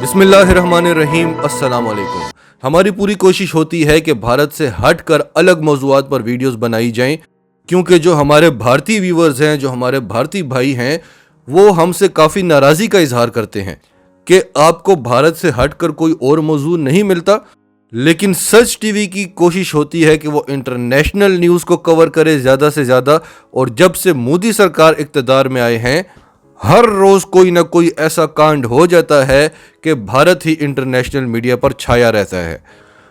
बिस्मिल्लाहिर्रहमानिर्रहीम, अस्सलाम वालेकुम। हमारी पूरी कोशिश होती है कि भारत से हट कर अलग मौज़ूआत पर वीडियोस बनाई जाएं, क्योंकि जो हमारे भारतीय व्यूवर्स हैं, जो हमारे भारतीय भाई हैं, वो हमसे काफ़ी नाराज़गी का इजहार करते हैं कि आपको भारत से हट कर कोई और मौजू नहीं मिलता। लेकिन सच टीवी की कोशिश होती है कि वो इंटरनेशनल न्यूज़ को कवर करे ज़्यादा से ज़्यादा, और जब से मोदी सरकार इक़्तिदार में आए हैं, हर रोज़ कोई ना कोई ऐसा कांड हो जाता है कि भारत ही इंटरनेशनल मीडिया पर छाया रहता है।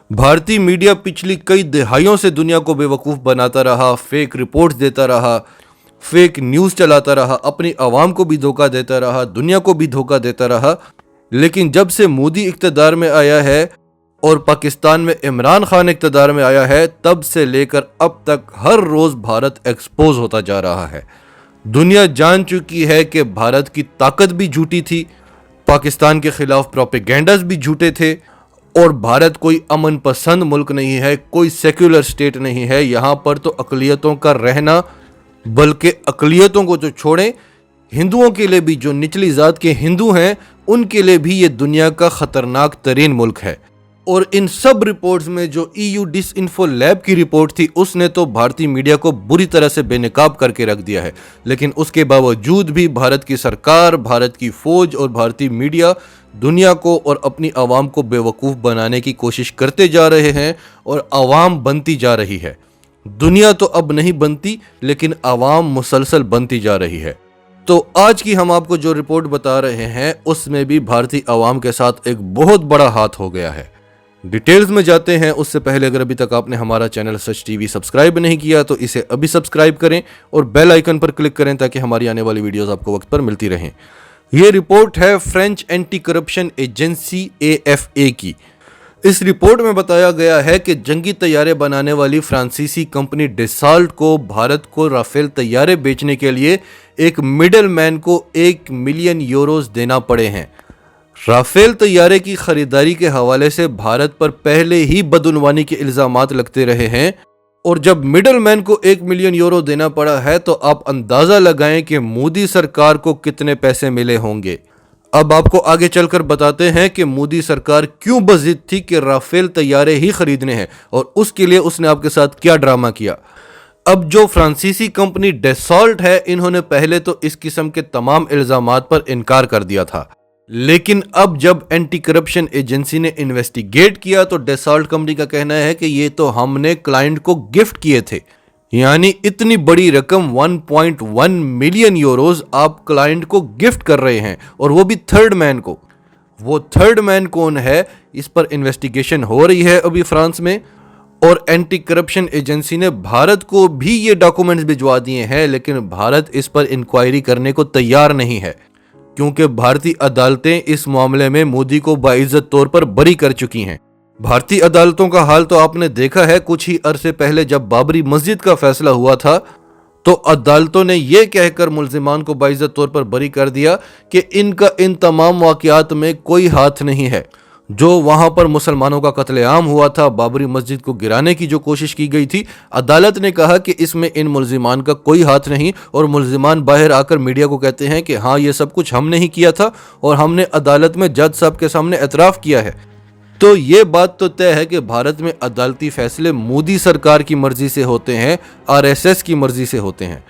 भारतीय मीडिया पिछली कई दहाइयों से दुनिया को बेवकूफ़ बनाता रहा, फेक रिपोर्ट्स देता रहा, फेक न्यूज़ चलाता रहा, अपनी आवाम को भी धोखा देता रहा, दुनिया को भी धोखा देता रहा। लेकिन जब से मोदी इक़्तिदार में आया है और पाकिस्तान में इमरान खान इक़्तिदार में आया है, तब से लेकर अब तक हर रोज़ भारत एक्सपोज होता जा रहा है। दुनिया जान चुकी है कि भारत की ताकत भी झूठी थी, पाकिस्तान के खिलाफ प्रोपेगेंडास भी झूठे थे, और भारत कोई अमन पसंद मुल्क नहीं है, कोई सेक्युलर स्टेट नहीं है। यहाँ पर तो अक़लियतों का रहना, बल्कि अक़लियतों को तो छोड़ें, हिंदुओं के लिए भी, जो निचली ज़ात के हिंदू हैं, उनके लिए भी ये दुनिया का ख़तरनाक तरीन मुल्क है। और इन सब रिपोर्ट्स में जो EU डिसइंफो लैब की रिपोर्ट थी, उसने तो भारतीय मीडिया को बुरी तरह से बेनकाब करके रख दिया है। लेकिन उसके बावजूद भी भारत की सरकार, भारत की फ़ौज और भारतीय मीडिया दुनिया को और अपनी आवाम को बेवकूफ़ बनाने की कोशिश करते जा रहे हैं, और आवाम बनती जा रही है। दुनिया तो अब नहीं बनती, लेकिन आवाम मुसलसल बनती जा रही है। तो आज की हम आपको जो रिपोर्ट बता रहे हैं, उसमें भी भारतीय आवाम के साथ एक बहुत बड़ा हाथ हो गया है। डिटेल्स में जाते हैं उससे पहले अगर अभी तक आपने हमारा चैनल सच टीवी सब्सक्राइब नहीं किया तो इसे अभी सब्सक्राइब करें और बेल आइकन पर क्लिक करें ताकि हमारी आने वाली वीडियोस आपको वक्त पर मिलती रहें। ये रिपोर्ट है French anti corruption agency AFA की। इस रिपोर्ट में बताया गया है कि जंगी तैयारे बनाने वाली फ्रांसीसी कंपनी डसाल्ट को भारत को राफेल तैयारे बेचने के लिए एक मिडल मैन को 1 मिलियन यूरोस देना पड़े हैं। राफेल तैयारे की खरीदारी के हवाले से भारत पर पहले ही बदउनवानी के इल्ज़ामात लगते रहे हैं, और जब मिडल मैन को 1 मिलियन यूरो देना पड़ा है तो आप अंदाज़ा लगाएं कि मोदी सरकार को कितने पैसे मिले होंगे। अब आपको आगे चलकर बताते हैं कि मोदी सरकार क्यों बज़िद थी कि राफेल तैयारे ही खरीदने हैं, और उसके लिए उसने आपके साथ क्या ड्रामा किया। अब जो फ्रांसीसी कंपनी डसाल्ट है, इन्होंने पहले तो इस किस्म के तमाम इल्ज़ामात पर इनकार कर दिया था, लेकिन अब जब एंटी करप्शन एजेंसी ने इन्वेस्टिगेट किया तो डसाल्ट कंपनी का कहना है कि ये तो हमने क्लाइंट को गिफ्ट किए थे। यानी इतनी बड़ी रकम 1.1 मिलियन यूरोस आप क्लाइंट को गिफ्ट कर रहे हैं, और वो भी थर्ड मैन को। वो थर्ड मैन कौन है, इस पर इन्वेस्टिगेशन हो रही है अभी फ्रांस में, और एंटी करप्शन एजेंसी ने भारत को भी ये डॉक्यूमेंट्स भिजवा दिए हैं, लेकिन भारत इस पर इंक्वायरी करने को तैयार नहीं है, क्योंकि भारतीय अदालतें इस मामले में मोदी को बाइज्जत तौर पर बरी कर चुकी हैं। भारतीय अदालतों का हाल तो आपने देखा है। कुछ ही अरसे पहले जब बाबरी मस्जिद का फैसला हुआ था, तो अदालतों ने यह कहकर मुल्जिमान को बाइज्जत तौर पर बरी कर दिया कि इनका इन तमाम वाक़यात में कोई हाथ नहीं है। जो वहां पर मुसलमानों का कत्लेआम हुआ था, बाबरी मस्जिद को गिराने की जो कोशिश की गई थी, अदालत ने कहा कि इसमें इन मुल्जिमान का कोई हाथ नहीं, और मुल्जिमान बाहर आकर मीडिया को कहते हैं कि हाँ, ये सब कुछ हमने ही किया था, और हमने अदालत में जज साहब के सामने एतराफ़ किया है। तो ये बात तो तय है कि भारत में अदालती फैसले मोदी सरकार की मर्जी से होते हैं, RSS की मर्जी से होते हैं।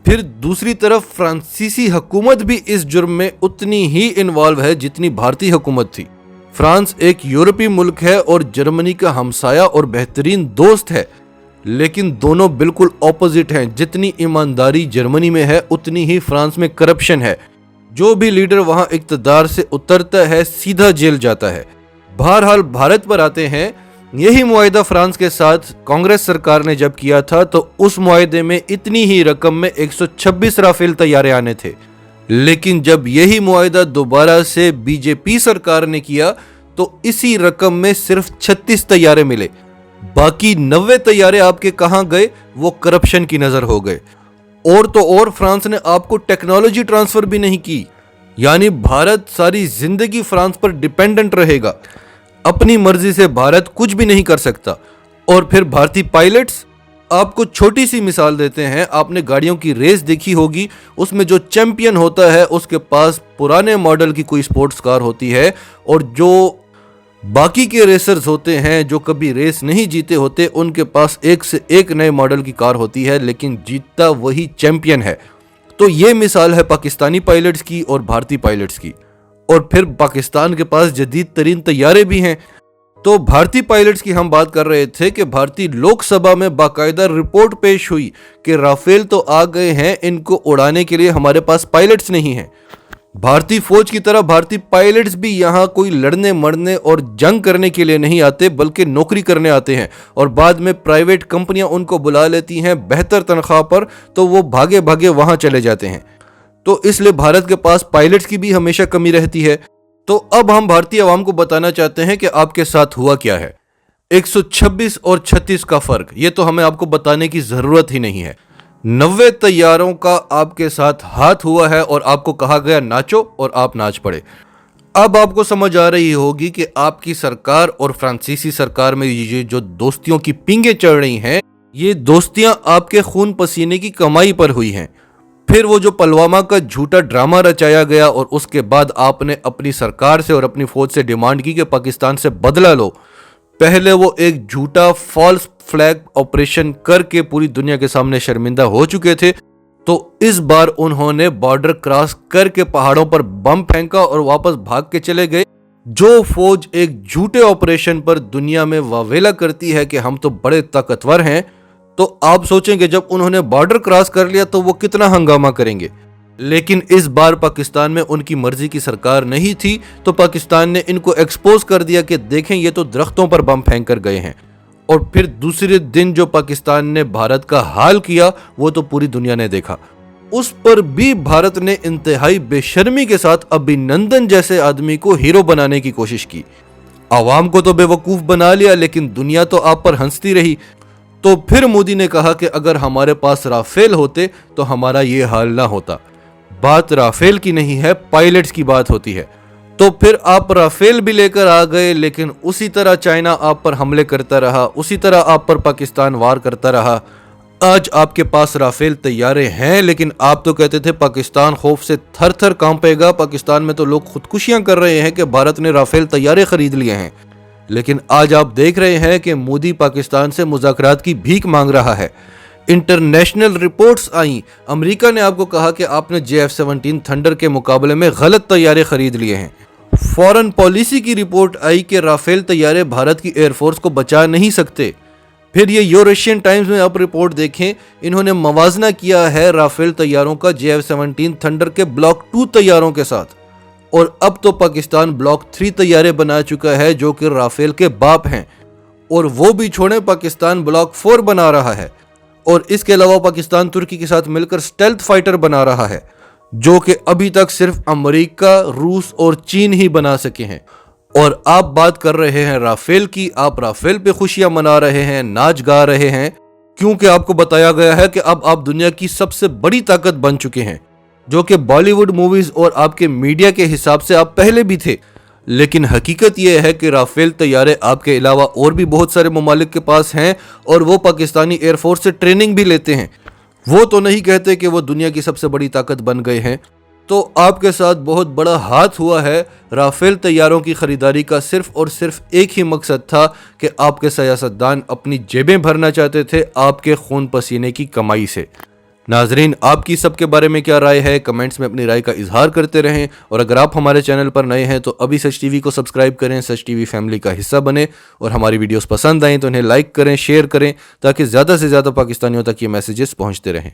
फिर दूसरी तरफ फ्रांसीसी हुकूमत भी इस जुर्म में उतनी ही इन्वॉल्व है जितनी भारतीय हुकूमत थी। फ्रांस एक यूरोपीय मुल्क है और जर्मनी का हमसाया और बेहतरीन दोस्त है, लेकिन दोनों बिल्कुल ऑपोजिट हैं। जितनी ईमानदारी जर्मनी में है, उतनी ही फ्रांस में करप्शन है। जो भी लीडर वहां इक़्तिदार से उतरता है, सीधा जेल जाता है। बहरहाल भारत पर आते हैं। यही मुआहिदा फ्रांस के साथ कांग्रेस सरकार ने जब किया था, तो उस मुआहिदे में इतनी ही रकम में 126 राफेल तैयारे आने थे। लेकिन जब यही मुआहिदा दोबारा से BJP सरकार ने किया, तो इसी रकम में सिर्फ 36 तैयारे मिले। बाकी 90 तैयारे आपके कहां गए, वो करप्शन की नजर हो गए। और तो और फ्रांस ने आपको टेक्नोलॉजी ट्रांसफर भी नहीं की। यानी भारत सारी जिंदगी फ्रांस पर डिपेंडेंट रहेगा। अपनी मर्जी से भारत कुछ भी नहीं कर सकता। और फिर भारतीय पायलट्स, आपको छोटी सी मिसाल देते हैं, आपने गाड़ियों की रेस देखी होगी, उसमें जो चैंपियन होता है उसके पास पुराने मॉडल की कोई स्पोर्ट्स कार होती है, और जो बाकी के रेसर्स होते हैं जो कभी रेस नहीं जीते होते, उनके पास एक से एक नए मॉडल की कार होती है, लेकिन जीतता वही चैंपियन है। तो ये मिसाल है पाकिस्तानी पायलट्स की और भारतीय पायलट्स की। और फिर पाकिस्तान के पास जदीद तरीन तैयारे भी हैं। तो भारतीय पायलट्स की हम बात कर रहे थे कि भारतीय लोकसभा में बाकायदा रिपोर्ट पेश हुई कि राफेल तो आ गए हैं, इनको उड़ाने के लिए हमारे पास पायलट्स नहीं हैं। भारतीय फौज की तरह भारतीय पायलट्स भी यहाँ कोई लड़ने मरने और जंग करने के लिए नहीं आते, बल्कि नौकरी करने आते हैं, और बाद में प्राइवेट कंपनियां उनको बुला लेती हैं बेहतर तनख्वाह पर, तो वो भागे भागे वहां चले जाते हैं। तो इसलिए भारत के पास पायलट्स की भी हमेशा कमी रहती है। तो अब हम भारतीय आवाम को बताना चाहते हैं कि आपके साथ हुआ क्या है। 126 और 36 का फर्क, ये तो हमें आपको बताने की जरूरत ही नहीं है। 90 तैयारों का आपके साथ हाथ हुआ है और आपको कहा गया नाचो, और आप नाच पड़े। अब आपको समझ आ रही होगी कि आपकी सरकार और फ्रांसीसी सरकार में ये जो दोस्तियों की पिंगे चढ़ रही हैं, ये दोस्तियां आपके खून पसीने की कमाई पर हुई हैं। फिर वो जो पुलवामा का झूठा ड्रामा रचाया गया, और उसके बाद आपने अपनी सरकार से और अपनी फौज से डिमांड की कि पाकिस्तान से बदला लो। पहले वो एक झूठा फॉल्स फ्लैग ऑपरेशन करके पूरी दुनिया के सामने शर्मिंदा हो चुके थे, तो इस बार उन्होंने बॉर्डर क्रॉस करके पहाड़ों पर बम फेंका और वापस भाग के चले गए। जो फौज एक झूठे ऑपरेशन पर दुनिया में वावेला करती है कि हम तो बड़े ताकतवर हैं, तो आप सोचेंगे जब उन्होंने बॉर्डर क्रॉस कर लिया तो वो कितना हंगामा करेंगे। लेकिन इस बार पाकिस्तान में उनकी मर्जी की सरकार नहीं थी, तो पाकिस्तान ने इनको एक्सपोज कर दिया कि देखें ये तो दरख्तों पर बम फेंक कर गए हैं। और फिर दूसरे दिन जो पाकिस्तान ने भारत का हाल किया, वो तो पूरी दुनिया ने देखा। उस पर भी भारत ने इंतहाई बेशर्मी के साथ अभिनंदन जैसे आदमी को हीरो बनाने की कोशिश की। आवाम को तो बेवकूफ बना लिया, लेकिन दुनिया तो आप पर हंसती रही। तो फिर मोदी ने कहा कि अगर हमारे पास राफेल होते तो हमारा ये हाल ना होता। बात राफेल की नहीं है, पायलट्स की बात होती है। तो फिर आप राफेल भी लेकर आ गए, लेकिन उसी तरह चाइना आप पर हमले करता रहा, उसी तरह आप पर पाकिस्तान वार करता रहा। आज आपके पास राफेल तैयारे हैं, लेकिन आप तो कहते थे पाकिस्तान खौफ से थर थर कांपेगा। पाकिस्तान में तो लोग खुदकुशियां कर रहे हैं कि भारत ने राफेल तैयारे खरीद लिए हैं। लेकिन आज आप देख रहे हैं कि मोदी पाकिस्तान से मुज़ाकरात की भीख मांग रहा है। इंटरनेशनल रिपोर्ट्स आई, अमेरिका ने आपको कहा कि आपने JF-17 थंडर के मुकाबले में गलत तैयारे खरीद लिए हैं। फॉरेन पॉलिसी की रिपोर्ट आई कि राफेल तैयारे भारत की एयरफोर्स को बचा नहीं सकते। फिर ये यूरेशियन टाइम्स में आप रिपोर्ट देखें, इन्होंने मवाजना किया है राफेल तैयारों का JF-17 थंडर के ब्लॉक 2 तैयारों के साथ। और अब तो पाकिस्तान ब्लॉक 3 तैयारे बना चुका है जो कि राफेल के बाप हैं, और वो भी छोड़े, पाकिस्तान ब्लॉक 4 बना रहा है। और इसके अलावा पाकिस्तान तुर्की के साथ मिलकर स्टेल्थ फाइटर बना रहा है, जो कि अभी तक सिर्फ अमेरिका, रूस और चीन ही बना सके हैं। और आप बात कर रहे हैं राफेल की, आप राफेल पे खुशियां मना रहे हैं, नाच गा रहे हैं, क्योंकि आपको बताया गया है कि अब आप दुनिया की सबसे बड़ी ताकत बन चुके हैं, जो कि बॉलीवुड मूवीज और आपके मीडिया के हिसाब से आप पहले भी थे। लेकिन हकीकत यह है कि राफेल तैयारे आपके अलावा और भी बहुत सारे ममालिक के पास हैं, और वो पाकिस्तानी एयरफोर्स से ट्रेनिंग भी लेते हैं। वो तो नहीं कहते कि वो दुनिया की सबसे बड़ी ताकत बन गए हैं। तो आपके साथ बहुत बड़ा हाथ हुआ है। राफेल तैयारों की खरीदारी का सिर्फ और सिर्फ एक ही मकसद था कि आपके सियासतदान अपनी जेबें भरना चाहते थे आपके खून पसीने की कमाई से। नाजरीन, आपकी सबके बारे में क्या राय है, कमेंट्स में अपनी राय का इजहार करते रहें। और अगर आप हमारे चैनल पर नए हैं तो अभी सच टीवी को सब्सक्राइब करें, सच टीवी फैमिली का हिस्सा बने, और हमारी वीडियोस पसंद आएँ तो उन्हें लाइक करें, शेयर करें, ताकि ज़्यादा से ज़्यादा पाकिस्तानियों तक ये मैसेजेस पहुँचते रहें।